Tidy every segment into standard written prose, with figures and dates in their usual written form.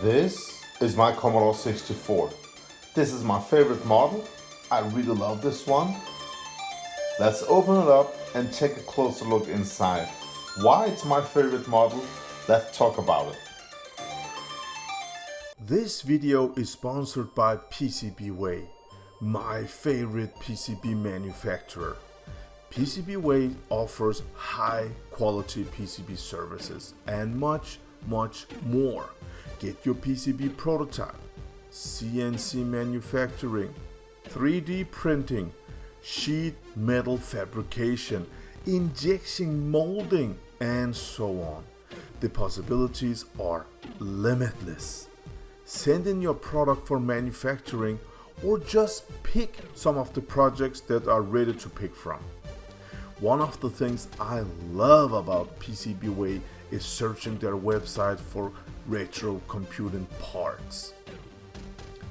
This is my Commodore 64. This is my favorite model. I really love this one. Let's open it up and take a closer look inside. Why it's my favorite model? Let's talk about it. This video is sponsored by PCBWay, my favorite PCB manufacturer. PCBWay offers high quality PCB services and much more. Get your PCB prototype, CNC manufacturing, 3D printing, sheet metal fabrication, injection molding, and so on. The possibilities are limitless. Send in your product for manufacturing or just pick some of the projects that are ready to pick from. One of the things I love about PCBWay is searching their website for retro computing parts.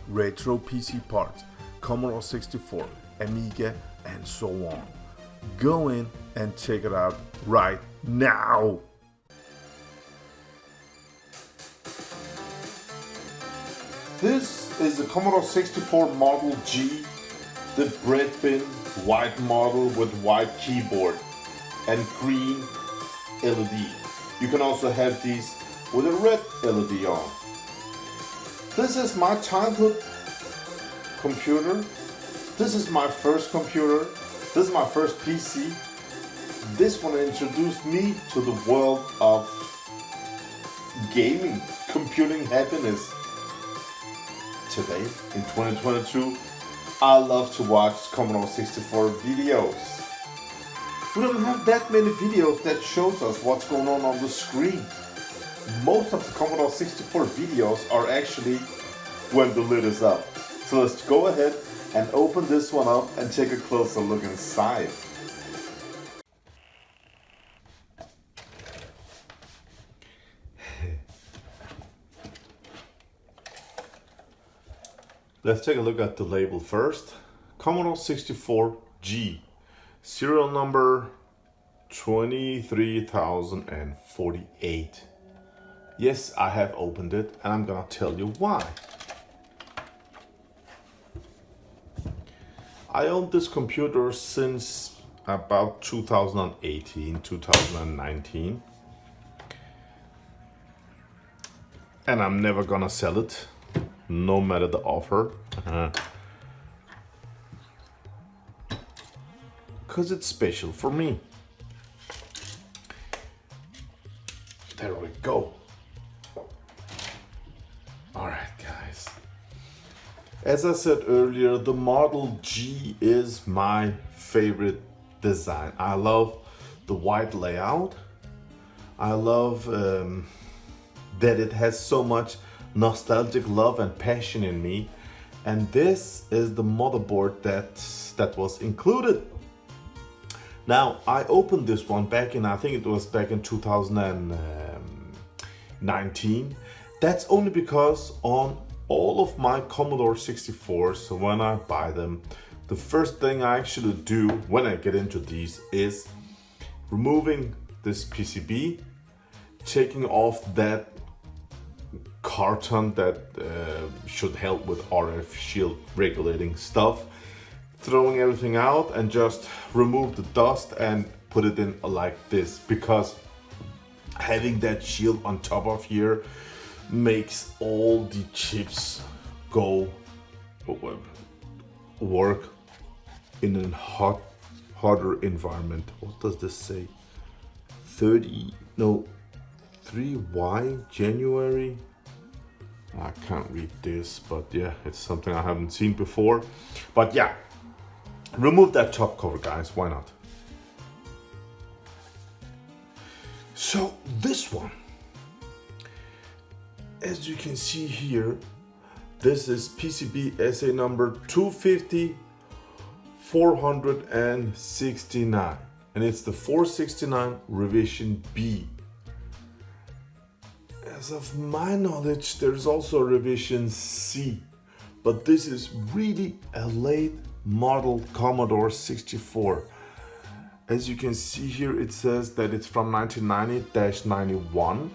Retro PC parts, Commodore 64, Amiga, and so on. Go in and check it out right now. This is the Commodore 64 Model G, the bread bin white model with white keyboard and green LED. You can also have these with a red LED on. This is my childhood computer. This is my first computer. This is my first PC. This one introduced me to the world of gaming, computing happiness. Today, in 2022, I love to watch Commodore 64 videos. We don't have that many videos that shows us what's going on the screen. Most of the Commodore 64 videos are actually when the lid is up. So let's go ahead and open this one up and take a closer look inside. Let's take a look at the label first. Commodore 64 G, serial number 23048. Yes, I have opened it and I'm gonna tell you why. I owned this computer since about 2018, 2019. And I'm never gonna sell it, no matter the offer. Because it's special for me. There we go. Alright guys. As I said earlier, the Model G is my favorite design. I love the white layout. I love that it has so much nostalgic love and passion in me. And this is the motherboard that was included. Now, I opened this one back in, I think it was back in 2019. That's only because on all of my Commodore 64s, so when I buy them, the first thing I actually do when I get into these is removing this PCB, taking off that carton that should help with RF shield regulating stuff, throwing everything out and just remove the dust and put it in like this, because having that shield on top of here makes all the chips go work in a hotter environment. What does this say? 3Y January? I can't read this, but yeah, it's something I haven't seen before. But yeah, remove that top cover, guys, why not? So this one, as you can see here, this is PCB SA number 250-469, and it's the 469 revision B. As of my knowledge, there's also a revision C, but this is really a late model Commodore 64. As you can see here, it says that it's from 1990-91.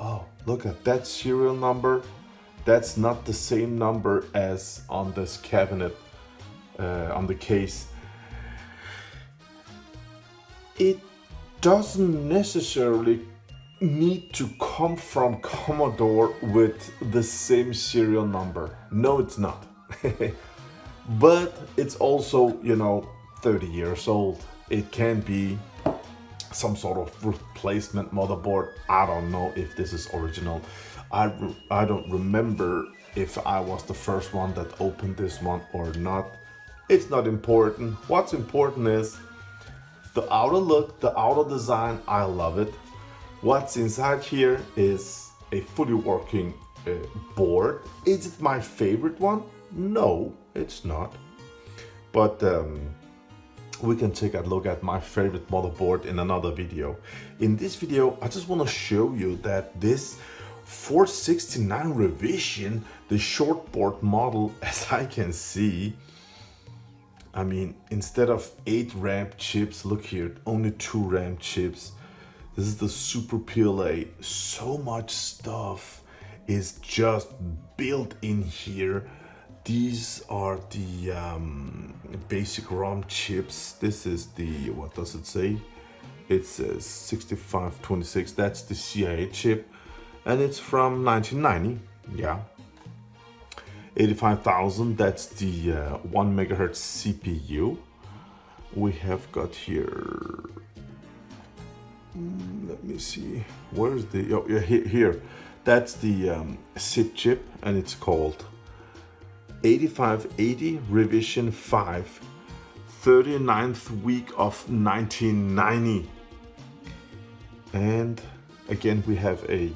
Oh, Look at that serial number. That's not the same number as on this cabinet, on the case. It doesn't necessarily need to come from Commodore with the same serial number. No, it's not. But it's also, 30 years old. It can be some sort of replacement motherboard. I don't know if this is original. I don't remember if I was the first one that opened this one or not. It's not important. What's important is the outer look, the outer design. I love it. What's inside here is a fully working board. Is it my favorite one? No, it's not. But we can take a look at my favorite motherboard in another video. In this video, I just want to show you that this 469 revision, the shortboard model, as I can see, I mean, instead of 8 RAM chips, look here, only 2 RAM chips. This is the Super PLA. So much stuff is just built in here. These are the basic ROM chips. This is the, what does it say? It says 6526. That's the CIA chip. And it's from 1990. Yeah. 85,000. That's the 1 megahertz CPU. We have got here. Let me see. Where's the? Oh, yeah, here. That's the SID chip, and it's called 8580 Revision 5, 39th week of 1990. And again, we have a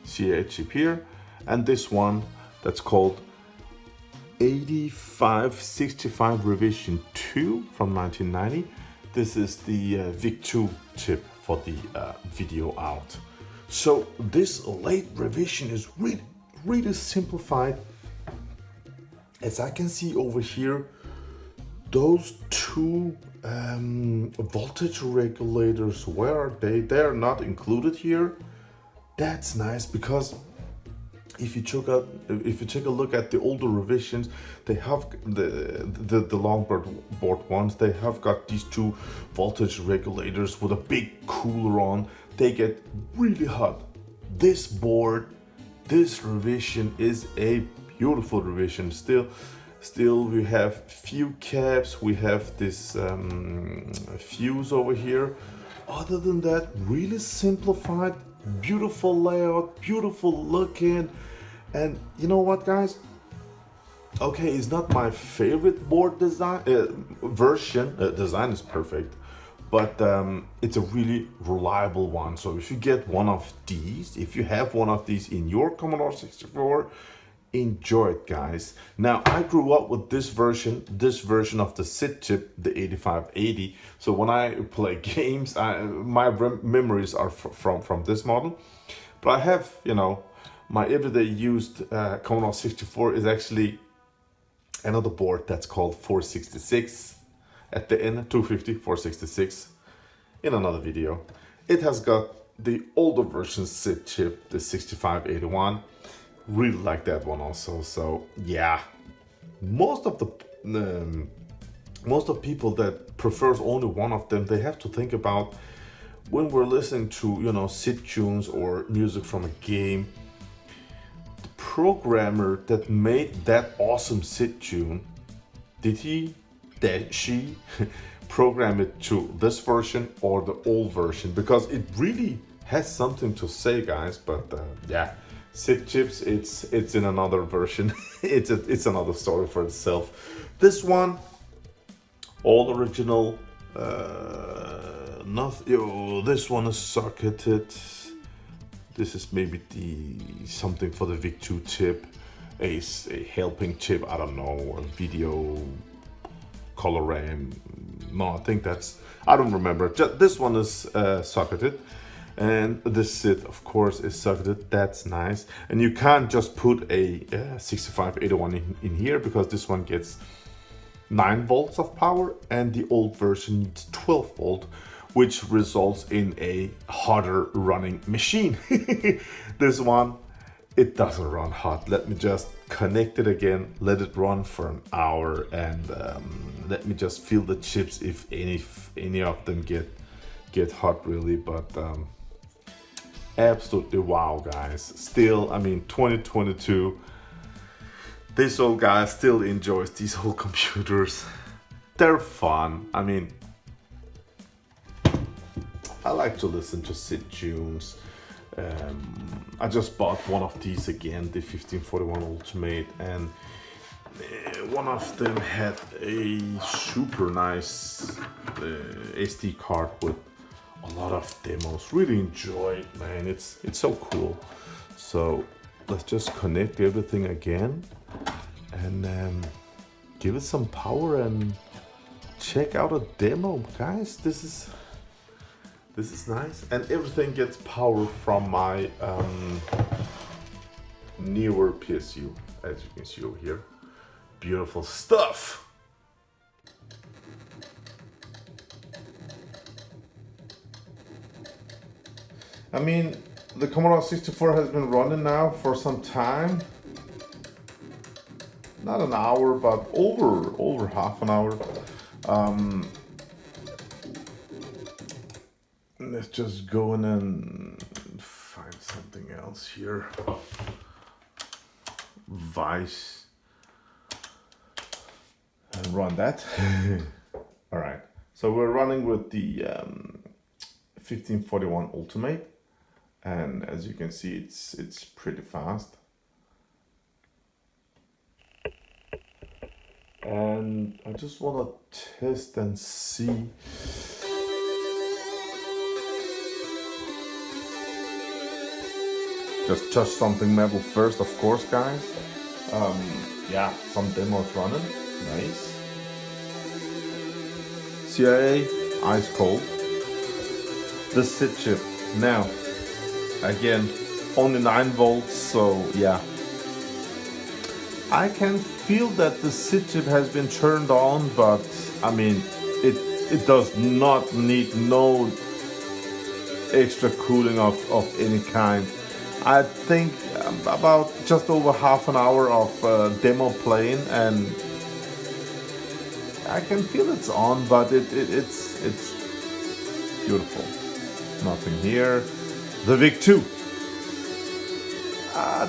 CA chip here, and this one that's called 8565 Revision 2 from 1990. This is the VIC2 chip for the video out. So this late revision is really simplified. As I can see over here, those 2 voltage regulators, where are they? They're not included here. That's nice, because if you take a look at the older revisions, they have the long board ones. They have got these 2 voltage regulators with a big cooler on. They get really hot. This board, this revision is a beautiful revision. Still we have few caps. We have this fuse over here. Other than that, really simplified, beautiful layout, beautiful looking. And you know what, guys? Okay, it's not my favorite board design version. Design is perfect, but it's a really reliable one. So if you get one of these, if you have one of these in your Commodore 64, enjoy it, guys. Now, I grew up with this version of the SID chip, the 8580. So when I play games, my memories are from this model. But I have, my everyday used Commodore 64 is actually another board that's called 466. At the end, 250, 466, in another video. It has got the older version SID chip, the 6581. Really like that one also. So yeah, most of people that prefers only one of them, they have to think about when we're listening to SID tunes or music from a game. The programmer that made that awesome SID tune, did she program it to this version or the old version? Because it really has something to say, guys. But yeah, SID chips, it's in another version. it's another story for itself. This one, all original. Nothing. This one is socketed. This is maybe something for the VIC2 chip, a helping chip. I don't know, a video color RAM. No, I think I don't remember. This one is socketed. And the SID, of course, is socketed. That's nice. And you can't just put a 6581 in here, because this one gets 9 volts of power and the old version needs 12 volt, which results in a hotter running machine. This one, it doesn't run hot. Let me just connect it again, let it run for an hour, and let me just feel the chips if any of them get hot really. But absolutely wow, guys. Still, I mean, 2022, this old guy still enjoys these old computers. They're fun. I mean, I like to listen to SID tunes. I just bought one of these again, the 1541 Ultimate, and one of them had a super nice SD card with a lot of demos. Really enjoy it, man. It's so cool. So let's just connect everything again and give it some power and check out a demo, guys. This is nice, and everything gets power from my newer PSU, as you can see over here. Beautiful stuff. I mean, the Commodore 64 has been running now for some time. Not an hour, but over half an hour. Let's just go in and find something else here. Vice. And run that. All right. So we're running with the 1541 Ultimate, and as you can see, it's pretty fast. And I just want to test and see. Just touch something metal first, of course, guys. Yeah, some demos running. Nice. CIA, ice cold. The SID chip. Now, again, only 9 volts, so yeah. I can feel that the SID chip has been turned on, but I mean, it does not need no extra cooling of any kind. I think about just over half an hour of demo playing, and I can feel it's on, but it's beautiful. Nothing here. The VIC 2, a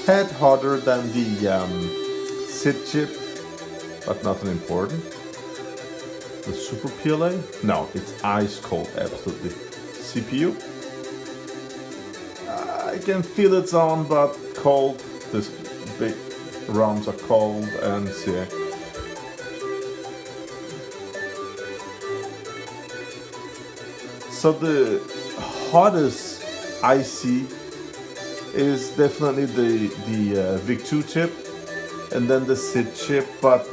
tad hotter than the SID chip, but nothing important. The Super PLA, no, it's ice cold, absolutely. CPU, I can feel it's on, but cold. This big rounds are cold, and yeah. So the hottest IC is definitely the VIC 2 chip, and then the SID chip, but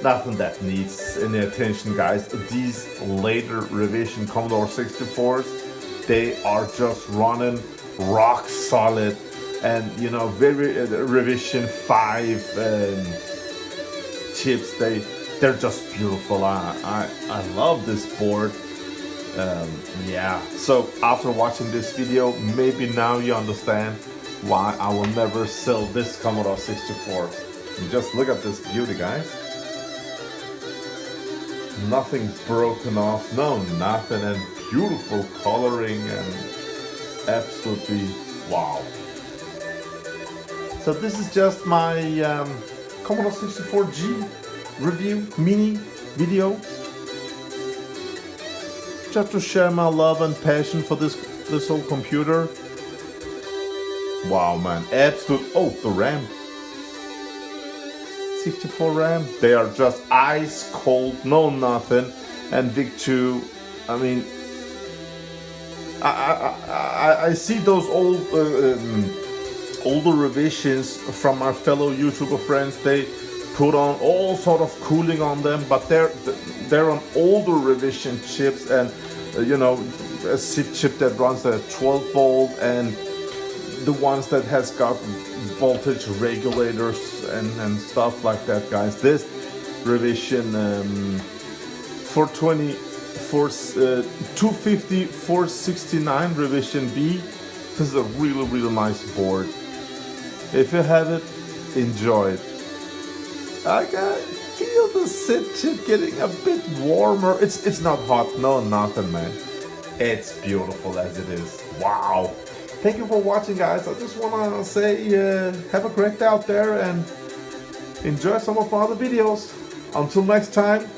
nothing that needs any attention, guys. These later revision Commodore 64s, they are just running rock solid, and you know, very revision 5 chips, they're just beautiful. I love this board. Yeah, so after watching this video, maybe now you understand why I will never sell this Commodore 64. And just look at this beauty, guys. Nothing broken off, no nothing, and beautiful coloring, and absolutely wow. So this is just my Commodore 64G review mini video, just to share my love and passion for this whole computer. Wow, man, absolute. Oh, the RAM, 64 RAM, they are just ice cold, no nothing. And VIC 2, I mean, I see those old older revisions from my fellow YouTuber friends. They put on all sort of cooling on them, but they're on older revision chips, and you know, a SID chip that runs at 12 volt, and the ones that has got voltage regulators and stuff like that, guys. This revision for 20 for 250 469 revision B. This is a really nice board. If you have it, enjoy it. I can feel the SID chip getting a bit warmer. It's not hot, no nothing, man. It's beautiful as it is. Wow. Thank you for watching, guys. I just wanna say have a great day out there and enjoy some of my other videos. Until next time,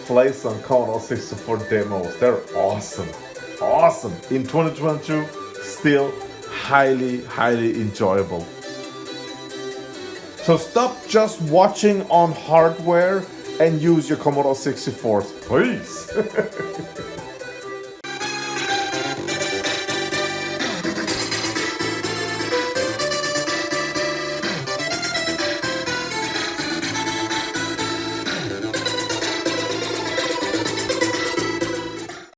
play some Commodore 64 demos. They're awesome. Awesome. In 2022, still highly enjoyable. So stop just watching on hardware and use your Commodore 64s, please.